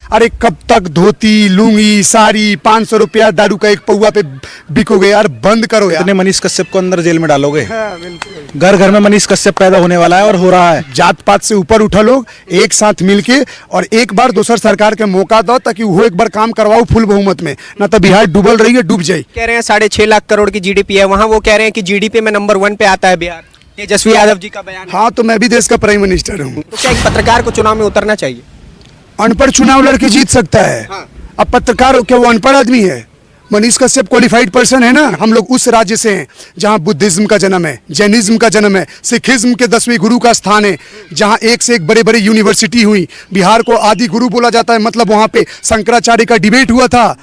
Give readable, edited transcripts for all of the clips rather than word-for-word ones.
अरे कब तक धोती लुंगी साड़ी 500 रुपया दारू का एक पौवा पे बिकोगे यार, बंद करो यार। इतने मनीष कश्यप को अंदर जेल में डालोगे? हाँ, बिल्कुल। घर घर में मनीष कश्यप पैदा होने वाला है और हो रहा है। जात पात से ऊपर उठा लोग एक साथ मिलके और एक बार दोसर सरकार के मौका दो ताकि वो एक बार काम करवाओ फुल बहुमत में, ना तो बिहार डूबल रही है, डूब जाए। कह रहे हैं 6.5 लाख करोड़ की जीडीपी है, वहाँ वो कह रहे हैं कि जीडीपी में नंबर 1 पे आता है बिहार। तेजस्वी यादव जी का बयान है। हाँ, तो मैं भी देश का प्राइम मिनिस्टर हूँ। तो क्या एक पत्रकार को चुनाव में उतरना चाहिए? अनपढ़ चुनाव लड़के जीत सकता है। हाँ। अब पत्रकार क्या वो अनपढ़ आदमी है? मनीष कश्यप क्वालिफाइड पर्सन है ना। हम लोग उस राज्य से हैं जहां बुद्धिज्म का जन्म है, जैनिज्म का जन्म है, सिखिज्म के 10वें गुरु का स्थान है, जहां एक से एक बड़े बड़े यूनिवर्सिटी हुई। बिहार को आदि गुरु बोला जाता है, मतलब वहां पे शंकराचार्य का डिबेट हुआ था।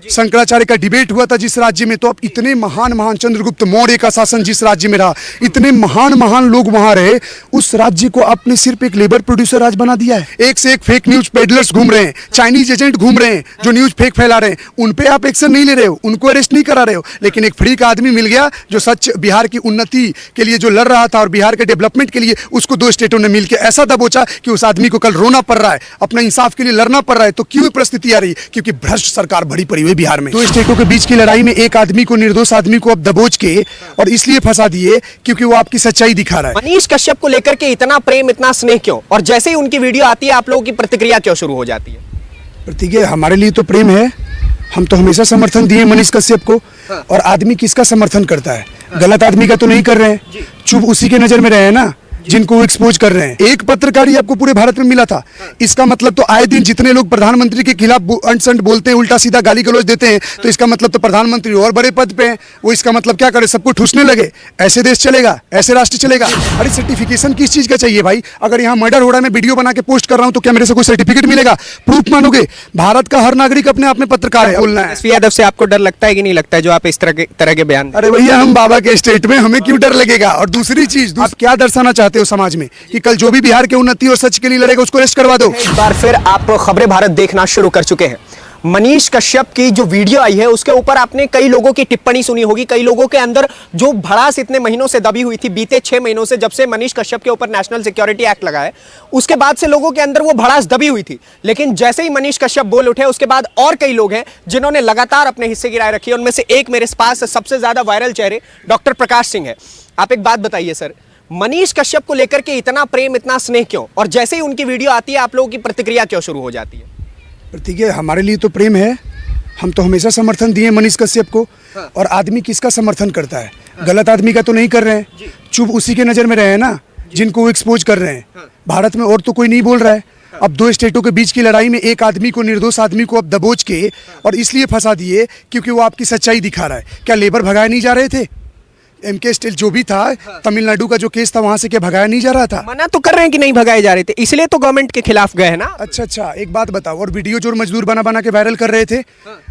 शंकराचार्य का डिबेट हुआ था जिस राज्य में। तो अब इतने महान महान चंद्रगुप्त मौर्य का शासन जिस राज्य में रहा, इतने महान महान लोग वहां रहे, उस राज्य को आपने सिर्फ एक लेबर प्रोड्यूसर राज बना दिया है। एक से एक फेक न्यूज पेडलर्स घूम रहे हैं, चाइनीज एजेंट घूम रहे हैं जो न्यूज फेक फैला रहे हैं। उन पे आप एक्शन नहीं ले रहे हो, उनको अरेस्ट नहीं करा रहे हो, लेकिन एक फ्री का आदमी मिल गया जो सच बिहार की उन्नति के लिए जो लड़ रहा था और बिहार के डेवलपमेंट के लिए, उसको 2 स्टेटों ने मिलकर ऐसा दबोचा कि उस आदमी को कल रोना पड़ रहा है, अपना इंसाफ के लिए लड़ना पड़ रहा है। तो क्यों परिस्थिति आ रही? क्योंकि भ्रष्ट सरकार भरी पड़ी हुई बिहार में। 2 स्टेटों के बीच की लड़ाई में एक आदमी को, निर्दोष आदमी को अब दबोच के और इसलिए फंसा दिए क्योंकि वो आपकी सच्चाई दिखा रहा है। मनीष कश्यप को लेकर के इतना प्रेम, इतना स्नेह क्यों? और जैसे ही उनकी वीडियो आती है आप लोगों की प्रतिक्रिया क्यों शुरू हो जाती है? प्रतिक्रिया हमारे लिए तो प्रेम है। हम तो हमेशा समर्थन दिए मनीष कश्यप को। और आदमी किसका समर्थन करता है? गलत आदमी का तो नहीं कर रहे हैं, चुप उसी के नजर में रहे हैं ना जिनको एक्सपोज कर रहे हैं। एक पत्रकार ही आपको पूरे भारत में मिला था। इसका मतलब तो आए दिन जितने लोग प्रधानमंत्री के खिलाफ अंट बोलते हैं, उल्टा सीधा गाली गलौज देते हैं, तो इसका मतलब तो प्रधानमंत्री और बड़े पद पे हैं। वो इसका मतलब क्या करे? सबको ठूसने लगे? ऐसे देश चलेगा? ऐसे राष्ट्र चलेगा? अरे सर्टिफिकेशन किस चीज का चाहिए भाई? अगर यहाँ मर्डर हो रहा है, मैं वीडियो बना के पोस्ट कर रहा हूँ, तो क्या मेरे से कोई सर्टिफिकेट मिलेगा? प्रूफ मानोगे? भारत का हर नागरिक अपने आप में पत्रकार है। बोलना है। तेजस्वी यादव से आपको डर लगता है कि नहीं लगता है जो आप इस तरह के बयान? अरे भैया, हम बाबा के स्टेट में, हमें क्यों डर लगेगा? और दूसरी चीज, आप क्या दर्शाना चाहते हो समाज में कि कल जो भी बिहार के उन्नति और सच के लिए लड़ेगा उसको अरेस्ट करवा दो? एक बार फिर आप खबरें भारत देखना शुरू कर चुके हैं। मनीष कश्यप की जो वीडियो आई है उसके ऊपर आपने कई लोगों की टिप्पणी सुनी होगी। कई लोगों के अंदर जो भड़ास इतने महीनों से दबी हुई थी, बीते 6 महीनों से, जब से मनीष कश्यप के ऊपर नेशनल सिक्योरिटी एक्ट लगा है, उसके बाद से लोगों के अंदर वो भड़ास दबी हुई थी। लेकिन जैसे ही मनीष कश्यप बोल उठे, उसके बाद और कई लोग हैं जिन्होंने लगातार अपने हिस्से की राय रखी है। उनमें से एक मेरे पास सबसे ज्यादा वायरल चेहरे डॉक्टर प्रकाश सिंह है। आप एक बात बताइए सर, मनीष कश्यप को लेकर के इतना प्रेम, इतना स्नेह क्यों? और जैसे ही उनकी वीडियो आती है आप लोगों की प्रतिक्रिया क्यों शुरू हो जाती है? प्रतिक्रिया हमारे लिए तो प्रेम है। हम तो हमेशा समर्थन दिए मनीष कश्यप को। और आदमी किसका समर्थन करता है? गलत आदमी का तो नहीं कर रहे हैं, चुप उसी के नजर में रहे हैं ना जिनको वो एक्सपोज कर रहे हैं। भारत में और तो कोई नहीं बोल रहा है। अब 2 स्टेटों के बीच की लड़ाई में एक आदमी को, निर्दोष आदमी को अब दबोच के और इसलिए फंसा दिए क्योंकि वो आपकी सच्चाई दिखा रहा है। क्या लेबर भगाए नहीं जा रहे थे? एमके स्टील जो भी था, तमिलनाडु का जो केस था, वहां से क्या भगाया नहीं जा रहा था? मना तो कर रहे हैं कि नहीं भगाए जा रहे थे, इसलिए तो गवर्नमेंट के खिलाफ गए हैं ना। अच्छा, एक बात बताओ, और वीडियो जो मजदूर बना बना के वायरल कर रहे थे,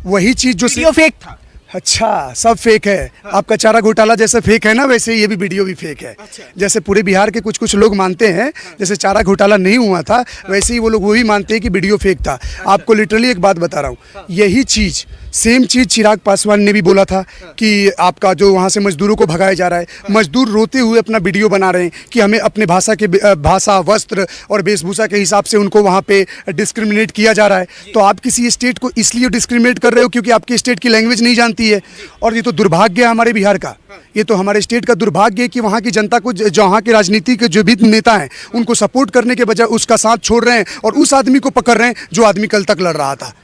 वही चीज जो वीडियो फेक था। अच्छा, सब फेक है। आपका चारा घोटाला जैसे फेक है ना, वैसे ये भी वीडियो भी फेक है। जैसे पूरे बिहार के कुछ कुछ लोग मानते हैं जैसे चारा घोटाला नहीं हुआ था, वैसे ही वो लोग वही मानते हैं कि वीडियो फेक था। आपको लिटरली एक बात बता रहा हूँ, यही चीज, सेम चीज चिराग पासवान ने भी बोला था कि आपका जो वहाँ से मजदूरों को भगाया जा रहा है, मजदूर रोते हुए अपना वीडियो बना रहे हैं कि हमें अपने भाषा, वस्त्र और वेशभूषा के हिसाब से उनको वहाँ पे डिस्क्रिमिनेट किया जा रहा है। तो आप किसी स्टेट को इसलिए डिस्क्रिमिनेट कर रहे हो क्योंकि आपकी स्टेट की लैंग्वेज नहीं जानती है। और ये तो दुर्भाग्य है हमारे बिहार का, ये तो हमारे स्टेट का दुर्भाग्य है कि वहाँ की जनता को, जो वहाँ के राजनीति के जो भी नेता हैं, उनको सपोर्ट करने के बजाय उसका साथ छोड़ रहे हैं और उस आदमी को पकड़ रहे हैं जो आदमी कल तक लड़ रहा था।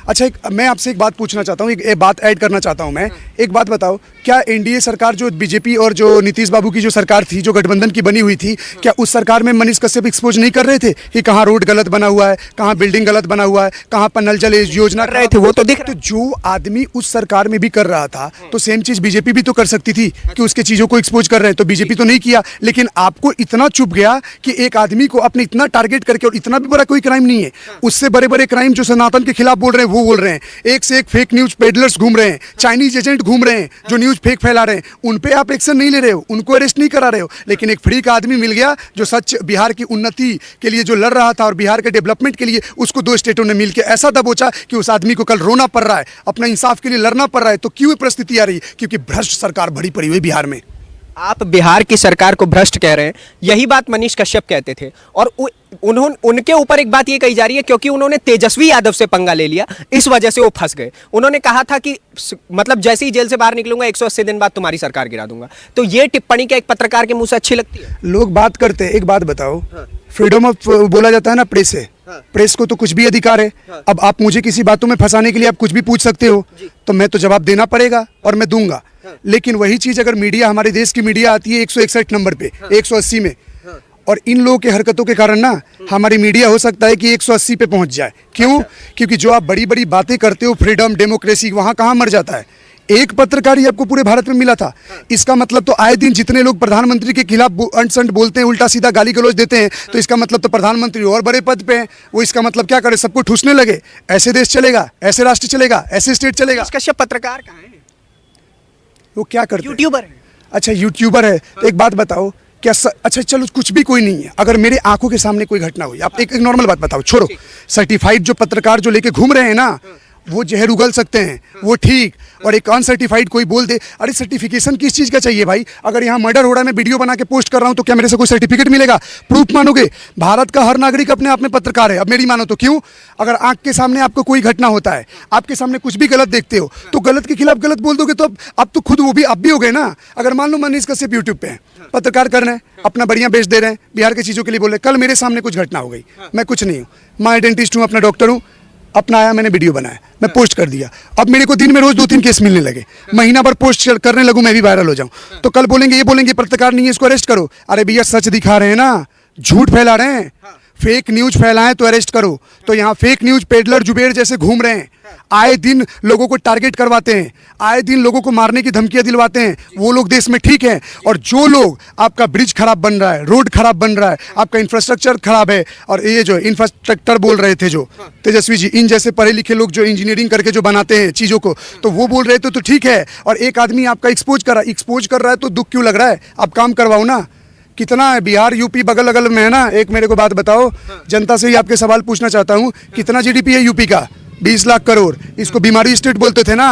अच्छा, मैं आपसे एक बात पूछना चाहता हूँ, एक बात ऐड करना चाहता हूँ मैं। एक बात बताओ, क्या एनडीए सरकार, जो बीजेपी और जो नीतीश बाबू की जो सरकार थी, जो गठबंधन की बनी हुई थी, क्या उस सरकार में मनीष कश्यप एक्सपोज नहीं कर रहे थे कि कहाँ रोड गलत बना हुआ है, कहाँ बिल्डिंग गलत बना हुआ है, कहाँ पर नल जल योजना रहे थे? वो तो दिख रहा। तो जो आदमी उस सरकार में भी कर रहा था, तो सेम चीज बीजेपी भी तो कर सकती थी कि उसके चीजों को एक्सपोज कर रहे हैं। तो बीजेपी तो नहीं किया, लेकिन आपको इतना चुप गया कि एक आदमी को आपने इतना टारगेट करके, और इतना भी बड़ा कोई क्राइम नहीं है, उससे बड़े बड़े क्राइम जो सनातन के खिलाफ बोल रहे हैं वो बोल रहे हैं। एक से एक फेक न्यूज पेडलर्स घूम रहे हैं, चाइनीज एजेंट घूम रहे हैं जो न्यूज फेक फैला रहे हैं। उन पे आप एक्शन नहीं ले रहे हो, उनको अरेस्ट नहीं करा रहे हो, लेकिन एक फ्री का आदमी मिल गया जो सच बिहार की उन्नति के लिए जो लड़ रहा था और बिहार के डेवलपमेंट के लिए, उसको 2 स्टेटों ने मिलकर ऐसा दबोचा कि उस आदमी को कल रोना पड़ रहा है, अपना इंसाफ के लिए लड़ना पड़ रहा है। तो क्यों परिस्थिति आ रही? क्योंकि भ्रष्ट सरकार भरी पड़ी हुई बिहार में। आप बिहार की सरकार को भ्रष्ट कह रहे हैं, यही बात मनीष कश्यप कहते थे। और उनके ऊपर एक बात ये कही जा रही है क्योंकि उन्होंने तेजस्वी यादव से पंगा ले लिया, इस वजह से वो फंस गए। उन्होंने कहा था कि मतलब जैसे ही जेल से बाहर निकलूंगा 180 दिन बाद तुम्हारी सरकार गिरा दूंगा। तो ये टिप्पणी क्या एक पत्रकार के मुंह से अच्छी लगती है? लोग बात करते हैं, एक बात बताओ, फ्रीडम ऑफ बोला जाता है ना, प्रेस है, प्रेस को तो कुछ भी अधिकार है। अब आप मुझे किसी बातों में फंसाने के लिए आप कुछ भी पूछ सकते हो, तो मैं तो जवाब देना पड़ेगा और मैं दूंगा। लेकिन वही चीज अगर मीडिया, हमारे देश की मीडिया आती है 161 नंबर पे, 180 में, और इन लोगों के हरकतों के कारण ना हमारी मीडिया हो सकता है कि 180 पे पहुंच जाए। क्यों? क्योंकि जो आप बड़ी बड़ी बातें करते हो, फ्रीडम, डेमोक्रेसी, वहां कहां मर जाता है। एक पत्रकार ही आपको पूरे भारत में मिला था। इसका मतलब तो आए दिन जितने लोग प्रधानमंत्री के खिलाफ अंट-संट बोलते हैं, उल्टा सीधा गाली गलौज देते हैं, तो इसका मतलब तो प्रधानमंत्री और बड़े पद पे हैं। वो इसका मतलब क्या करे, सबको ठूसने लगे? ऐसे देश चलेगा? ऐसे राष्ट्र चलेगा? ऐसे स्टेट चलेगा? मनीष कश्यप पत्रकार कहाँ है? वो क्या करते हैं? यूट्यूबर है। अच्छा, यूट्यूबर है तो एक बात बताओ, क्या अच्छा चलो कुछ भी कोई नहीं है, अगर मेरे आंखों के सामने कोई घटना हुई, आप एक नॉर्मल बात बताओ, छोड़ो सर्टिफाइड जो पत्रकार जो लेके घूम रहे हैं ना, वो जहर उगल सकते हैं, वो ठीक। और एक अनसर्टिफाइड कोई बोल दे, अरे सर्टिफिकेशन किस चीज़ का चाहिए भाई? अगर यहाँ मर्डर हो रहा है, मैं वीडियो बना के पोस्ट कर रहा हूँ, तो क्या मेरे से कोई सर्टिफिकेट मिलेगा? प्रूफ मानोगे? भारत का हर नागरिक अपने आप में पत्रकार है। अब मेरी मानो तो क्यों? अगर आंख के सामने आपको कोई घटना होता है, आपके सामने कुछ भी गलत देखते हो, तो गलत के खिलाफ गलत बोल दोगे, तो अब तो खुद वो भी आप भी हो गए ना। अगर मान लो मनीष कश्यप यूट्यूब पे है, पत्रकार कर रहे हैं, अपना बढ़िया बेच दे रहे हैं, बिहार की चीज़ों के लिए बोल रहे हैं, कल मेरे सामने कुछ घटना हो गई, मैं कुछ नहीं हूँ, मैं डेंटिस्ट हूँ, अपना डॉक्टर हूँ, अपना आया, मैंने वीडियो बनाया, मैं पोस्ट कर दिया, अब मेरे को दिन में रोज 2-3 केस मिलने लगे, महीना भर पोस्ट करने लगूं, मैं भी वायरल हो जाऊं, तो कल बोलेंगे, ये बोलेंगे पत्रकार नहीं है, इसको अरेस्ट करो। अरे भैया सच दिखा रहे हैं ना, झूठ फैला रहे हैं, फेक न्यूज फैलाएं तो अरेस्ट करो। तो यहाँ फेक न्यूज पेडलर जुबेर जैसे घूम रहे हैं, आए दिन लोगों को टारगेट करवाते हैं, आए दिन लोगों को मारने की धमकियां दिलवाते हैं, वो लोग देश में ठीक है। और जो लोग, आपका ब्रिज खराब बन रहा है, रोड खराब बन रहा है, आपका इंफ्रास्ट्रक्चर खराब है, और ये जो इंफ्रास्ट्रक्चर बोल रहे थे जो तेजस्वी जी, इन जैसे पढ़े लिखे लोग जो इंजीनियरिंग करके जो बनाते हैं चीज़ों को, तो वो बोल रहे थे तो ठीक है। और एक आदमी आपका एक्सपोज कर रहा है तो दुख क्यों लग रहा है? आप काम करवाओ ना। कितना है? बिहार यूपी बगल अगल में है ना। एक मेरे को बात बताओ, जनता से ही आपके सवाल पूछना चाहता हूँ, कितना जीडीपी है यूपी का? 20 लाख करोड़। इसको बीमारी स्टेट बोलते थे ना।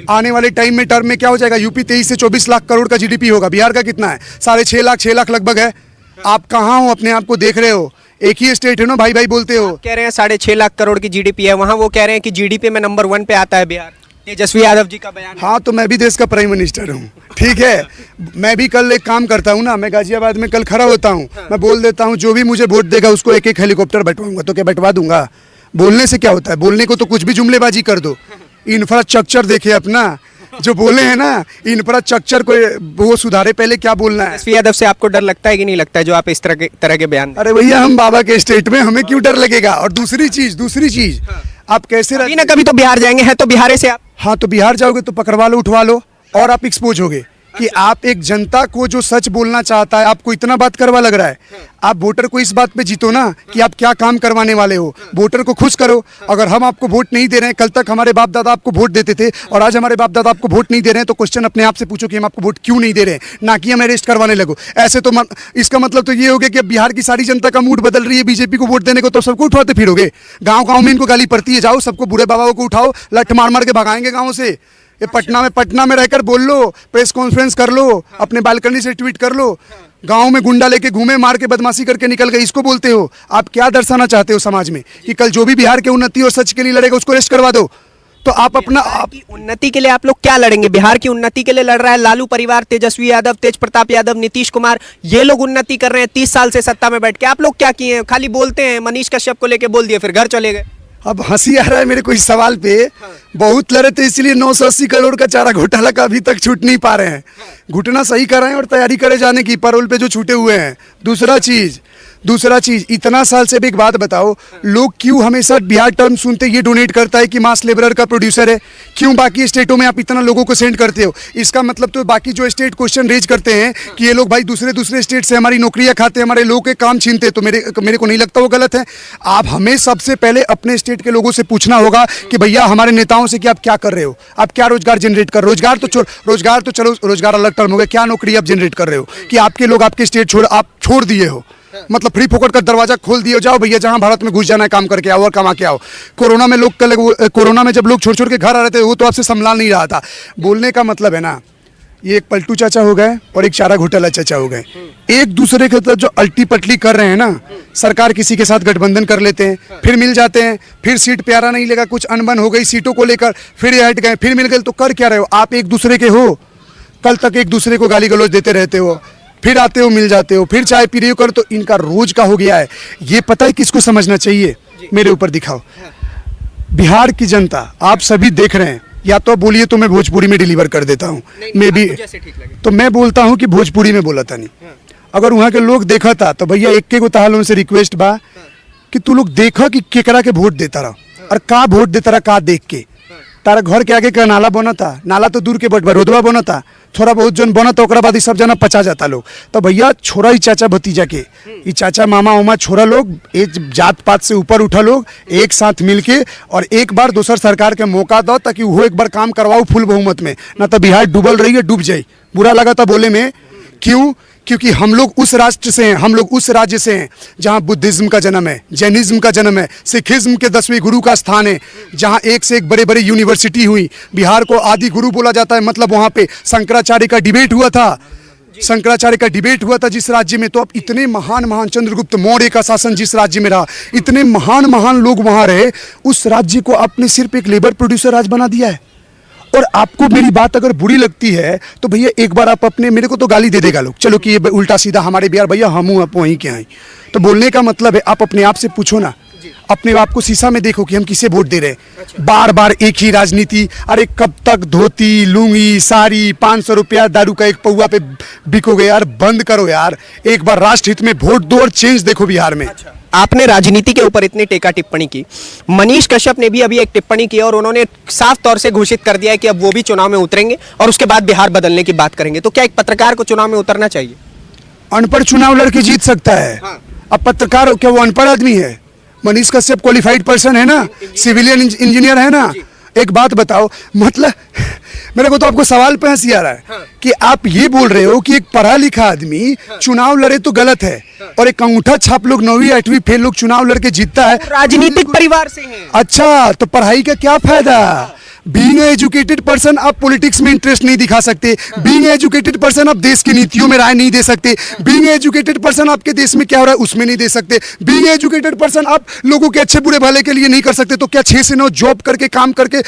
आने वाले टाइम में टर्म में क्या हो जाएगा? यूपी 23 से 24 लाख करोड़ का जीडीपी होगा। बिहार का कितना है? 6.5 लाख लगभग है। आप कहाँ हो? अपने आप को देख रहे हो? एक ही स्टेट है ना, भाई भाई बोलते हो। कह रहे हैं 6.5 लाख करोड़ की जीडीपी है, वहाँ वो कह रहे हैं कि जीडीपी में नंबर 1 पे आता है बिहार। तेजस्वी यादव जी का बयान। हाँ, तो मैं भी देश का प्राइम मिनिस्टर हूँ, ठीक है। मैं भी कल एक काम करता हूँ ना, मैं गाजियाबाद में कल खड़ा होता हूँ, मैं बोल देता हूँ जो भी मुझे वोट देगा उसको एक एक हेलीकॉप्टर बैठवाऊंगा। तो क्या बैठवा दूंगा? बोलने से क्या होता है? बोलने को तो कुछ भी जुमलेबाजी कर दो। इंफ्रास्ट्रक्चर देखे अपना, जो बोले हैं ना, इंफ्रास्ट्रक्चर को वो सुधारे, पहले क्या बोलना है। तेजस्वी यादव से आपको डर लगता है कि नहीं लगता है, जो आप इस तरह के बयान? अरे भैया, हम बाबा के स्टेट में, हमें क्यों डर लगेगा? और दूसरी चीज आप कैसे कभी ना कभी तो बिहार जाएंगे, हैं तो बिहार से आप। हाँ, तो बिहार जाओगे तो पकड़वा लो, उठवा लो, और आप एक्सपोज होगे कि आप एक जनता को जो सच बोलना चाहता है, आपको इतना बात करवा लग रहा है। आप वोटर को इस बात पे जीतो ना कि आप क्या काम करवाने वाले हो, वोटर को खुश करो। अगर हम आपको वोट नहीं दे रहे हैं, कल तक हमारे बाप दादा आपको वोट देते थे और आज हमारे बाप दादा आपको वोट नहीं दे रहे हैं, तो क्वेश्चन अपने आप से पूछो कि हम आपको वोट क्यों नहीं दे रहे हैं, ना कि हम अरेस्ट करवाने लगो। ऐसे तो इसका मतलब तो ये हो गया कि अब बिहार की सारी जनता का मूड बदल रही है बीजेपी को वोट देने को, तो सबको उठवाते फिरोगे। गाँव में इनको गाली पड़ती है, जाओ सबको बूढ़े बाबाओं को उठाओ, लठ मार के भगाएंगे गाँव से। ये पटना में रहकर बोल लो, प्रेस कॉन्फ्रेंस कर लो, अपने बालकनी से ट्वीट कर लो। गांव में गुंडा लेके घूमे, मार के बदमाशी करके निकल गए, इसको बोलते हो? आप क्या दर्शाना चाहते हो समाज में? कि कल जो भी बिहार के उन्नति और सच के लिए लड़ेगा उसको अरेस्ट करवा दो। तो आप अपना उन्नति के लिए आप लोग क्या लड़ेंगे? बिहार की उन्नति के लिए लड़ रहा है लालू परिवार, तेजस्वी यादव, तेज प्रताप यादव, नीतीश कुमार, ये लोग उन्नति कर रहे हैं 30 साल से सत्ता में बैठ के। आप लोग क्या किए हैं? खाली बोलते हैं, मनीष कश्यप को लेके बोल दिए, फिर घर चले गए। अब हंसी आ रहा है मेरे को इस सवाल पे। बहुत लड़े थे, इसलिए 980 करोड़ का चारा घोटाला का अभी तक छूट नहीं पा रहे हैं। घुटना सही कर रहे हैं और तैयारी करे जाने की, पैरोल पे जो छूटे हुए हैं। दूसरा चीज इतना साल से भी एक बात बताओ, लोग क्यों हमेशा बिहार टर्म सुनते ये डोनेट करता है कि मास लेबरर का प्रोड्यूसर है? क्यों बाकी स्टेटों में आप इतना लोगों को सेंड करते हो? इसका मतलब तो बाकी जो स्टेट क्वेश्चन रेज करते हैं कि ये लोग भाई दूसरे स्टेट से हमारी नौकरियां खाते हैं, हमारे लोगों के काम छीनते, तो मेरे को नहीं लगता वो गलत है। आप हमें सबसे पहले अपने स्टेट के लोगों से पूछना होगा कि भैया हमारे नेताओं से कि आप क्या कर रहे हो, आप क्या रोजगार जनरेट कर रहे हो? रोजगार तो चलो, रोजगार अलग टर्म हो गया, क्या नौकरी आप जनरेट कर रहे हो कि आपके लोग आपके स्टेट छोड़ दिए हो? मतलब फ्री फोकट का दरवाजा खोल दिए, जाओ भैया जहां भारत में घुस जाना है काम करके आओ और कमा के आओ। कोरोना में जब लोग छोड़ के घर आ रहे थे, वो तो आपसे संभला नहीं रहा था। बोलने का मतलब है ना, ये एक पलटू चाचा हो गए और एक चारा घोटाला चाचा हो गए। एक दूसरे के साथ जो अल्टी पटली कर रहे हैं ना, सरकार किसी के साथ गठबंधन कर लेते हैं, फिर मिल जाते हैं, फिर सीट प्यारा नहीं लगा, कुछ अनबन हो गई सीटों को लेकर, फिर ये हट गए, फिर मिल गए, तो कर क्या रहे हो आप? एक दूसरे के हो, कल तक एक दूसरे को गाली गलौज देते रहते हो, फिर आते हो मिल जाते हो, फिर चाय पी रही हो कर, तो इनका रोज का हो गया है। ये पता है किसको समझना चाहिए? मेरे ऊपर दिखाओ। बिहार की जनता आप सभी देख रहे हैं, या तो बोलिए तो मैं भोजपुरी में डिलीवर कर देता हूँ, मैं भी तो मैं बोलता हूँ कि भोजपुरी में बोला था नहीं। अगर वहाँ के लोग देखा था तो भैया एक के को तालों से रिक्वेस्ट बा कि तू लोग देखा कि केकरा के वोट देता रहा और का वोट देता रहा, का देख के तारा घर के आगे का नाला बना था, नाला तो दूर के बट रोडवा बना था, थोड़ा बहुत जन बना तो ओकरा बाद सब जना पचा जाता लोग। तो भैया छोरा ही चाचा भतीजा के, ये चाचा मामा उमा छोरा लोग, एक जात पात से ऊपर उठा लोग, एक साथ मिलके और एक बार दूसर सरकार के मौका दो ताकि वो एक बार काम करवाओ फुल बहुमत में, ना तो बिहार डूबल रही है, डूब जाए। बुरा लगा था बोले में, क्यों? क्योंकि हम लोग उस राष्ट्र से हैं, हम लोग उस राज्य से हैं जहां बुद्धिज्म का जन्म है, जैनिज्म का जन्म है, सिखिज्म के 10वें गुरु का स्थान है, जहां एक से एक बड़े बड़े यूनिवर्सिटी हुई। बिहार को आदि गुरु बोला जाता है, मतलब वहां पे शंकराचार्य का डिबेट हुआ था, शंकराचार्य का डिबेट हुआ था जिस राज्य में। तो अब इतने महान महान चंद्रगुप्त मौर्य का शासन जिस राज्य में रहा, इतने महान महान लोग वहां रहे, उस राज्य को आपने सिर्फ एक लेबर प्रोड्यूसर राज्य बना दिया है। और आपको मेरी बात अगर बुरी लगती है तो भैया एक बार आप अपने, मेरे को तो गाली दे देगा लोग, चलो कि ये उल्टा सीधा हमारे बिहार, भैया हम आप वहीं के हैं। तो बोलने का मतलब है आप अपने आप से पूछो ना, अपने आप को शीशा में देखो कि हम किसे वोट दे रहे हैं। बार बार एक ही राजनीति, अरे कब तक धोती लुंगी साड़ी 500 रुपया दारू का एक पौवा पे बिकोगे यार, बंद करो यार। एक बार राष्ट्र हित में वोट दो और चेंज देखो बिहार में। आपने राजनीति के ऊपर इतनी टेका टिप्पणी की, मनीष कश्यप ने भी अभी एक टिप्पणी की और उन्होंने साफ तौर से घोषित कर दिया है कि अब वो भी चुनाव में उतरेंगे और उसके बाद बिहार बदलने की बात करेंगे। तो क्या एक पत्रकार को चुनाव में उतरना चाहिए? अनपढ़ चुनाव लड़के जीत सकता है। अब पत्रकार क्या वो अनपढ़ आदमी है? मनीष कश्यप क्वालिफाइड पर्सन है ना, सिविलियन इंजीनियर है ना। एक बात बताओ, मतलब मेरे को तो आपको सवाल पे हंसी आ रहा है कि आप ये बोल रहे हो कि एक पढ़ा लिखा आदमी चुनाव लड़े तो गलत है, और एक अंगूठा छाप लोग 9वीं 8वीं फेल लोग चुनाव लड़के जीतता है। राजनीतिक परिवार से हैं। अच्छा, तो पढ़ाई का क्या फायदा? बीइंग एजुकेटेड पर्सन आप पॉलिटिक्स में इंटरेस्ट नहीं दिखा सकते, बीइंग एजुकेटेड पर्सन आप देश की नीतियों में राय नहीं दे सकते, बीइंग एजुकेटेड पर्सन आपके देश में क्या हो रहा है उसमें नहीं दे सकते, बीइंग एजुकेटेड पर्सन आप लोगों के अच्छे बुरे भले के लिए नहीं कर सकते। तो क्या 6 से 9 जॉब करके काम करके